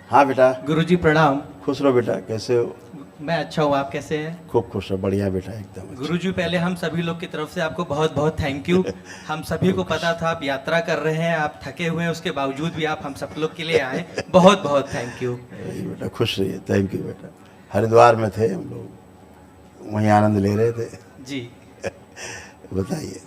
हाँ बेटा, गुरुजी प्रणाम। खुश रहो बेटा। कैसे हो? मैं अच्छा हूँ, आप कैसे हैं? खूब खुश रहो। बढ़िया बेटा, एकदम अच्छा। गुरुजी पहले हम सभी लोग की तरफ से आपको बहुत बहुत थैंक यू। हम सभी को पता था आप यात्रा कर रहे हैं, आप थके हुए हैं, उसके बावजूद भी आप हम सब लोग के लिए आए। बहुत बहुत थैंक यू। वही बेटा, खुश रहिए। थैंक यू बेटा। हरिद्वार में थे हम लोग, वहीं आनंद ले रहे थे। जी बताइए।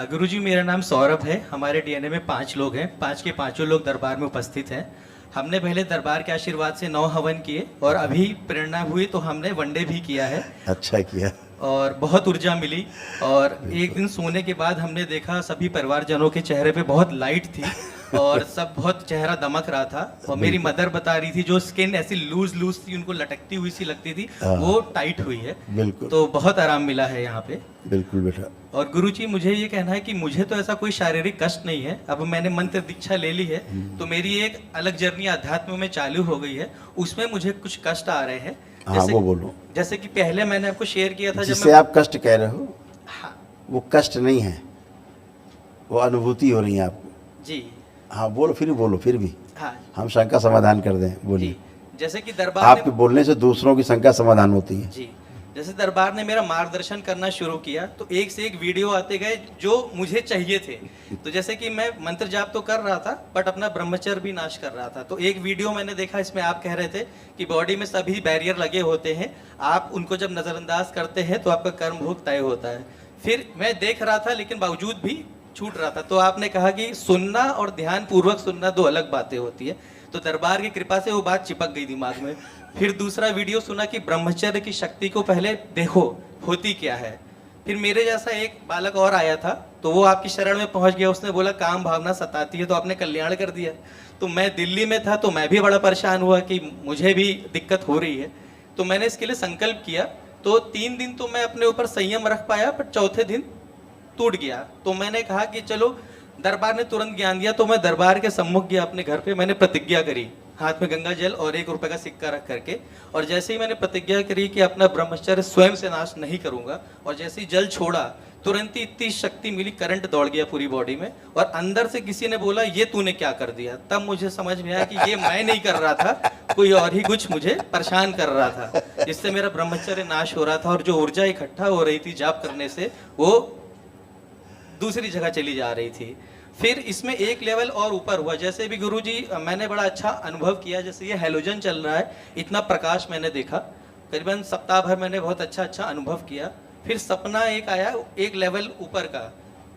गुरुजी, मेरा नाम सौरभ है। हमारे डीएनए में 5 लोग हैं, 5 के पांचों लोग दरबार में उपस्थित हैं। हमने पहले दरबार के आशीर्वाद से 9 हवन किए और अभी प्रेरणा हुई तो हमने वनडे भी किया है अच्छा किया। और बहुत ऊर्जा मिली। और एक बिल्कुल। दिन सोने के बाद हमने देखा सभी परिवारजनों के चेहरे पे बहुत लाइट थी और सब बहुत चेहरा दमक रहा था। और मेरी बिल्कुल। मदर बता रही थी जो स्किन ऐसी लूज लूज थी, उनको लटकती हुई सी लगती थी, हाँ। वो टाइट हुई है। बिल्कुल। तो बहुत आराम मिला है यहाँ पे। बिल्कुल बेटा। और गुरुजी, मुझे ये कहना है कि मुझे तो ऐसा कोई शारीरिक कष्ट नहीं है। अब मैंने मंत्र दीक्षा ले ली है तो मेरी एक अलग जर्नी अध्यात्म में चालू हो गई है। उसमें मुझे कुछ कष्ट आ रहे हैं। हाँ, जैसे वो बोलो। जैसे कि पहले मैंने आपको शेयर किया था जब जिसे मैं आप कष्ट कह रहे हो, हाँ वो कष्ट नहीं है, वो अनुभूति हो रही है आपको। जी हाँ बोलो, फिर बोलो, फिर भी हाँ हम शंका समाधान कर दें। जी। बोलिए। जैसे कि दरबार आपके ने बोलने से दूसरों की शंका समाधान होती है। जी, जैसे दरबार ने मेरा मार्गदर्शन करना शुरू किया तो एक से एक वीडियो आते गए जो मुझे चाहिए थे। तो जैसे कि मैं मंत्र जाप तो कर रहा था बट अपना ब्रह्मचर्य भी नाश कर रहा था। तो एक वीडियो मैंने देखा, इसमें आप कह रहे थे कि बॉडी में सभी बैरियर लगे होते हैं, आप उनको जब नज़रअंदाज करते हैं तो आपका कर्म भोग तय होता है। फिर मैं देख रहा था लेकिन बावजूद भी छूट रहा था। तो आपने कहा कि सुनना और ध्यान पूर्वक सुनना 2 अलग बातें होती है। तो दरबार की कृपा से वो बात चिपक गई दिमाग में। फिर दूसरा वीडियो सुना कि ब्रह्मचर्य की शक्ति को पहले देखो होती क्या है। फिर मेरे जैसा एक बालक और आया था तो वो आपकी शरण में पहुंच गया। उसने बोला काम भावना सताती है, तो आपने कल्याण कर दिया। तो मैं दिल्ली में था तो मैं भी बड़ा परेशान हुआ कि मुझे भी दिक्कत हो रही है। तो मैंने इसके लिए संकल्प किया। तो 3 दिन तो मैं अपने ऊपर संयम रख पाया पर चौथे दिन टूट गया। तो मैंने कहा कि चलो, दरबार ने तुरंत ज्ञान दिया तो मैं दरबार के सम्मुख गया अपने घर पे। मैंने प्रतिज्ञा करी, हाथ में गंगा जल और 1 रुपए का सिक्का रख करके। और जैसे ही मैंने प्रतिज्ञा करी कि अपना ब्रह्मचर्य स्वयं से नाश नहीं करूंगा, और जैसे ही जल छोड़ा तुरंत ही इतनी शक्ति मिली, करंट दौड़ गया पूरी बॉडी में। और अंदर से किसी ने बोला ये तूने क्या कर दिया। तब मुझे समझ में आया कि ये मैं नहीं कर रहा था, कोई और ही कुछ मुझे परेशान कर रहा था, जिससे मेरा ब्रह्मचर्य नाश हो रहा था। और जो ऊर्जा इकट्ठा हो रही थी जाप करने से, वो दूसरी जगह चली जा रही थी। फिर इसमें एक लेवल और ऊपर हुआ। जैसे भी गुरुजी, मैंने बड़ा अच्छा अनुभव किया। जैसे ये हैलोजन चल रहा है, इतना प्रकाश मैंने देखा, करीबन सप्ताह भर मैंने बहुत अच्छा अनुभव किया। फिर सपना एक आया एक लेवल ऊपर का,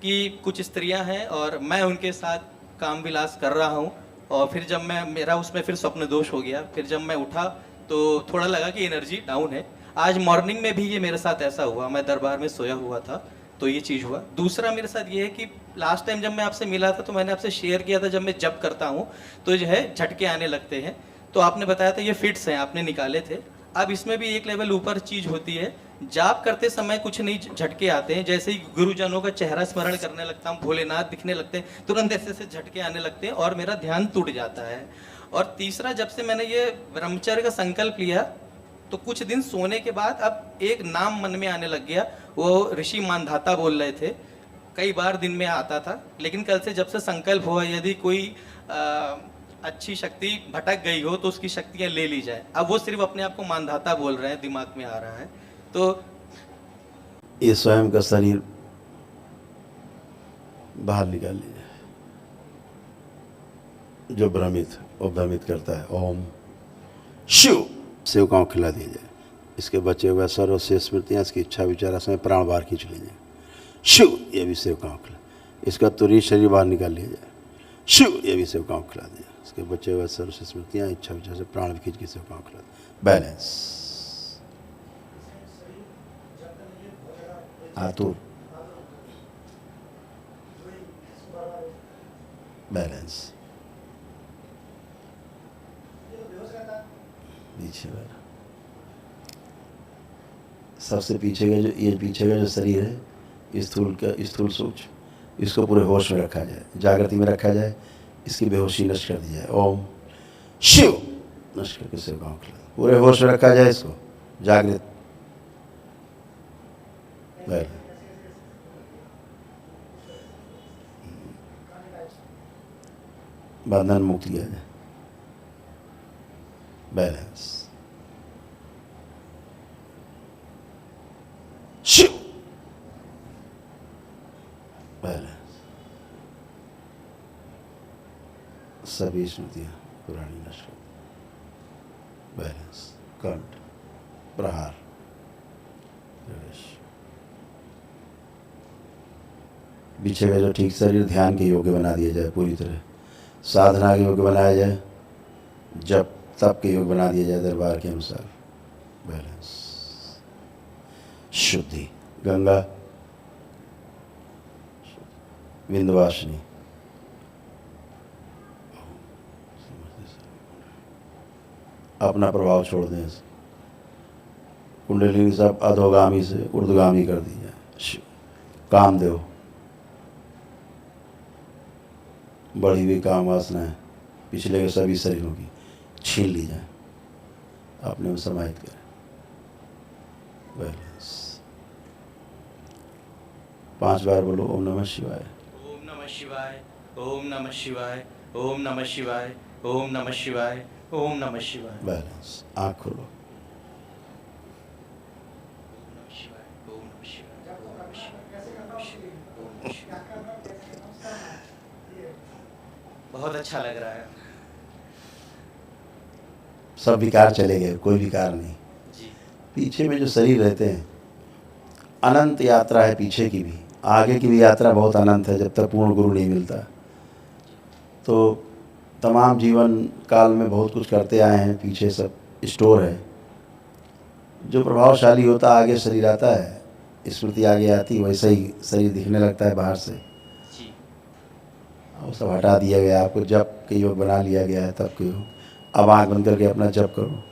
कि कुछ स्त्रियां हैं और मैं उनके साथ काम विलास कर रहा हूँ। और फिर जब मैं मेरा उसमें फिर स्वप्न दोष हो गया। फिर जब मैं उठा तो थोड़ा लगा कि एनर्जी डाउन है। आज मॉर्निंग में भी ये मेरे साथ ऐसा हुआ, मैं दरबार में सोया हुआ था तो ये चीज़ हुआ। दूसरा मेरे साथ ये है कि लास्ट टाइम जब मैं आपसे मिला था तो मैंने आपसे शेयर किया था जब मैं जप करता हूँ तो जो है झटके आने लगते हैं। तो आपने बताया था ये फिट्स हैं, आपने निकाले थे। अब इसमें भी एक लेवल ऊपर चीज़ होती है। जाप करते समय कुछ नहीं झटके आते हैं, जैसे ही गुरुजनों का चेहरा स्मरण करने लगता हूँ, भोलेनाथ दिखने लगते हैं, तुरंत ऐसे ऐसे झटके आने लगते हैं और मेरा ध्यान टूट जाता है। और तीसरा, जब से मैंने ये ब्रह्मचर्य का संकल्प लिया तो कुछ दिन सोने के बाद अब एक नाम मन में आने लग गया। वो ऋषि मानधाता बोल रहे थे, कई बार दिन में आता था। लेकिन कल से जब से संकल्प हुआ, यदि कोई अच्छी शक्ति भटक गई हो तो उसकी शक्तियाँ ले ली जाए। अब वो सिर्फ अपने आप को मानधाता बोल रहे हैं, दिमाग में आ रहा है। तो ये स्वयं का शरीर बाहर निकाल लीजिए, जो भ्रमित वो भ्रमित करता है। ओम शिव। सेवकाओं खिला दिया जाए। इसके बचे हुए सर्व से स्मृतियाँ, इसकी इच्छा विचार समय प्राण बाहर खींच लीजिए। शिव, ये भी सेवकाओं खिला। इसका तुरंत शरीर बाहर निकाल लिया जाए। शिव, ये भी सेवकाओं खिला दिया। इसके बचे हुए सर्व से स्मृतियाँ, इच्छा विचार से प्राण खींच के सेवकाओं खिला दिया। बैलेंस। आतुर। बैलेंस। पीछे वाला सबसे पीछे का जो, ये पीछे का जो शरीर है, स्थूल सूक्ष्म, इसको पूरे होश में रखा जाए, जागृति में रखा जाए। इसकी बेहोशी नष्ट कर दी जाए। ओम शिव। नष्ट करके सेवकाओं खिला, पूरे होश में रखा जाए, इसको जागृत। बंधन मुक्त किया जाए। बैलेंस। शिव। बैलेंस। सभी स्मृतियां पुरानी नष्ट कर दी। बैलेंस। कंठ। प्रहार। प्रवेश। पीछे का जो ठीक शरीर ध्यान के योग्य बना दिया जाए, पूरी तरह साधना के योग्य बनाया जाए, जब तब के योग्य बना दिया जाए दरबार के अनुसार। बैलेंस। शुद्धि। गंगा विंध्यवासिनी अपना प्रभाव छोड़ दें। कुंडलिनी सब अधोगामी से ऊर्ध्वगामी कर दी जाए। कामदेव बढ़ी हुई काम वासनाएं पिछले के सभी शरीरों की छीन ली जाए, अपने में समाहित करें। बैलेंस। 5 बार बोलो ओम नमः शिवाय। ओम नमः शिवाय, ओम नमः शिवाय, ओम नमः शिवाय, ओम नमः शिवाय, ओम नमः शिवाय। बैलेंस। आँख खोलो। बहुत अच्छा लग रहा है सब विकार चले गए, कोई विकार नहीं। जी। पीछे में जो शरीर रहते हैं, अनंत यात्रा है पीछे की भी, आगे की भी यात्रा बहुत अनंत है जब तक पूर्ण गुरु नहीं मिलता। तो तमाम जीवन काल में बहुत कुछ करते आए हैं, पीछे सब स्टोर है। जो प्रभावशाली होता आगे शरीर आता है, स्मृति आगे आती, वैसे ही शरीर दिखने लगता है बाहर से। जी। वो सब हटा दिया गया, आपको जप के योग बना लिया गया है, तब के योग। अब आँख बंद करके अपना जप करो।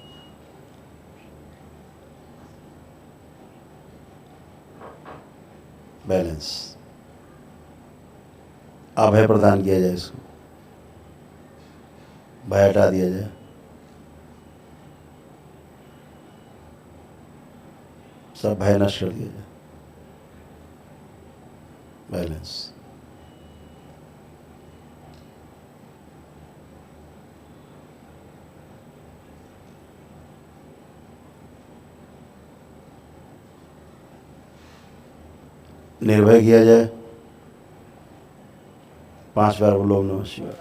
बैलेंस। अभय प्रदान किया जाए, इसको भय हटा दिया जाए। सब भय नष्ट कर दिया जाए। बैलेंस। निर्भय किया जाए। 5 बार बोलो ओम नमः शिवाय।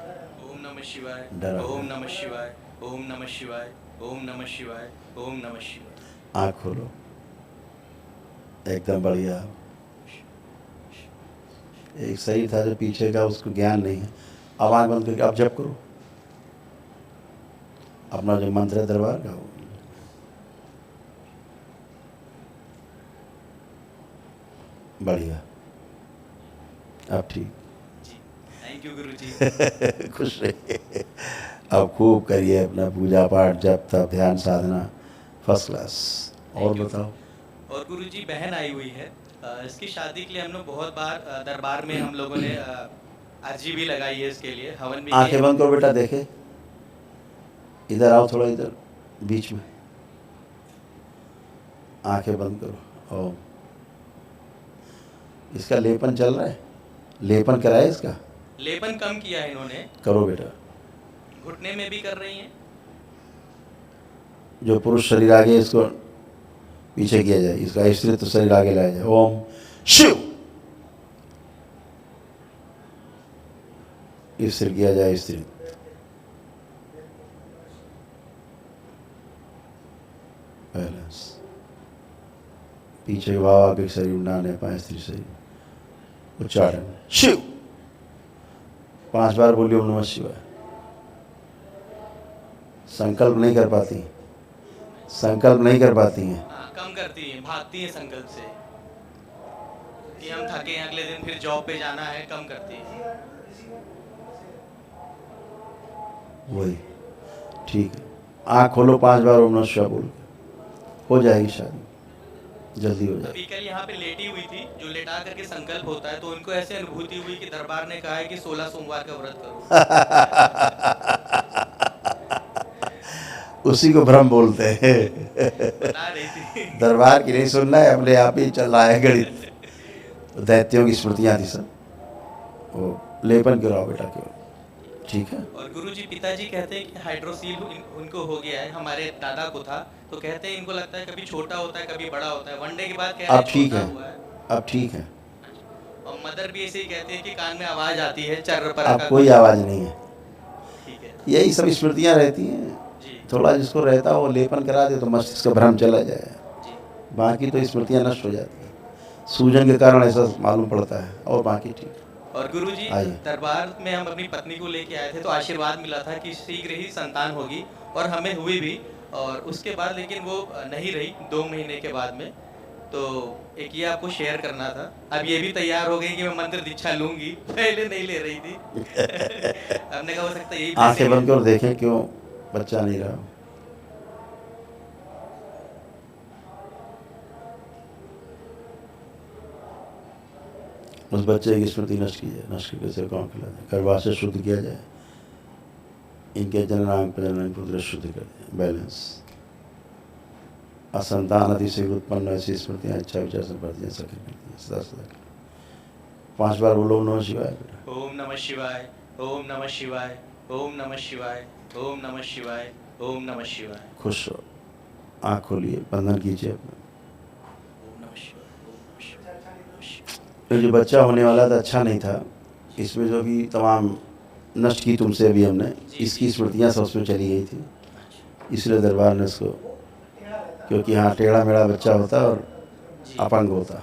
ओम नमः शिवाय, डरा ओम नमः शिवाय, ओम नमः शिवाय, ओम नमः शिवाय, ओम नमः शिवाय। आँख खोलो। एकदम बढ़िया। एक शरीर था जो पीछे का, उसको ज्ञान नहीं है। अब आँख बंद करके अब जप करो अपना जो मंत्र है दरबार का। बढ़िया। अब ठीक। थैंक यू गुरु जी। खुश रहिए। अब खूब करिए अपना पूजा पाठ, जप तप, ध्यान साधना, फर्स्ट क्लास। और Thank you. बताओ। और गुरु जी बहन आई हुई है, इसकी शादी के लिए हम लोग बहुत बार दरबार में हम लोगों ने अर्जी भी लगाई है, इसके लिए हवन भी आंखें किए। बंद करो बेटा, देखे इधर आओ, थोड़ा इधर बीच में। आंखें बंद करो। ओम। इसका लेपन चल रहा है, लेपन कराए इसका। लेपन कम किया है इन्होंने, करो बेटा। घुटने में भी कर रही हैं। जो पुरुष शरीर आगे, इसको पीछे किया जाए, इसका स्त्रीत्व शरीर आगे लाया जाए। ओम शिव। स्थिर किया जाए, स्त्री। बैलेंस। पीछे के भाव आगे शरीर ना ले पाए, स्त्री शरीर। उच्चारण शिव। 5 बार बोलिए ओम नमः शिवाय। संकल्प नहीं कर पाती, संकल्प नहीं कर पाती हैं। हाँ, कम करती हैं, भागती हैं संकल्प से कि हम थके हैं, अगले दिन फिर जॉब पे जाना है, कम करती हैं। वही ठीक है। आँख खोलो, 5 बार ओम नमः शिवाय बोल के हो जाएगी शादी, जल्दी हो जाएगी। अभी कल यहाँ पे लेटी हुई थी, जो लेटा करके संकल्प होता है, तो उनको ऐसे अनुभूति हुई कि दरबार ने कहा है कि 16 सोमवार का व्रत करो। उसी को भ्रम बोलते हैं। बता रही थी। दरबार की नहीं सुनना है, अपने आप ही चल रहा है गणित। दैत्यों की स्मृतियाँ थी सब। वो लेपन कराओ बेटा, क्यों ठीक है। और गुरुजी पिताजी कहते हैं कि हाइड्रोसील उनको हो गया है, हमारे दादा को था, तो कहते हैं इनको लगता है कभी छोटा होता है कभी बड़ा होता है, वनडे के बाद कह रहे अब हैं ठीक छोटा है, हुआ है। अब ठीक है। और मदर भी ऐसे ही कहते हैं कि कान में आवाज आती है चर्र पर अब कोई आवाज़ नहीं है। ठीक है यही सब स्मृतियाँ रहती हैं। जी थोड़ा जिसको रहता हो लेपन करा दे तो मस्तिष्क का भ्रम चला जाए, जी। बाकी तो स्मृतियाँ नष्ट हो जाती हैं। सूजन के कारण ऐसा मालूम पड़ता है, और बाकी ठीक है। और गुरुजी आइए। दरबार में हम अपनी पत्नी को लेके आए थे तो आशीर्वाद मिला था कि शीघ्र ही संतान होगी, और हमें हुई भी। और उसके बाद लेकिन वो नहीं रही 2 महीने के बाद में। तो एक ये आपको शेयर करना था। अब ये भी तैयार हो गई कि मैं मंत्र दीक्षा लूंगी, पहले नहीं ले रही थी। हमने कहा हो सकता है यही आंखें बंद कर देखें क्यों बच्चा नहीं रहा। उस बच्चे की स्मृति नष्ट की जाए, नष्ट करके सेव काम खिला जाए, गर्भाशय से शुद्ध किया जाए, इनके जननांग प्रजनन पुत्र शुद्ध कर दें, बैलेंस। असंतान अतिशय उत्पन्न ऐसी स्मृतियाँ इच्छा विचार संपत्तियाँ सखी करती हैं सदा सदा। 5 बार बोलो नमः शिवाय। ओम नमः शिवाय, ओम नमः शिवाय, ओम नमः शिवाय, ओम नमः शिवाय, ओम नमः शिवाय। खुश हो, आँख खोलिए, बंधन कीजिए अपना। ओम नमः शिवाय, ओम नमः शिवाय, ओम नमः शिवाय। तो जो बच्चा होने वाला था अच्छा नहीं था, इसमें जो भी तमाम नष्ट की तुमसे अभी हमने, इसकी स्मृतियाँ सब उसमें चली गई थी, इसलिए दरबार ने इसको, क्योंकि हाँ टेढ़ा मेढ़ा बच्चा होता और अपंग होता,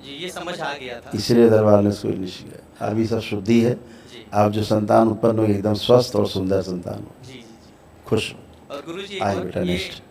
जी ये समझ आ गया था। इसलिए दरबार ने इसको निश्चित किया। अभी सब शुद्धि है, जी आप जो संतान उत्पन्न हो एकदम स्वस्थ और सुंदर संतान हो, जी जी जी। खुश हो। और गुरुजी एक आइए और बेटा ये नेक्स्ट।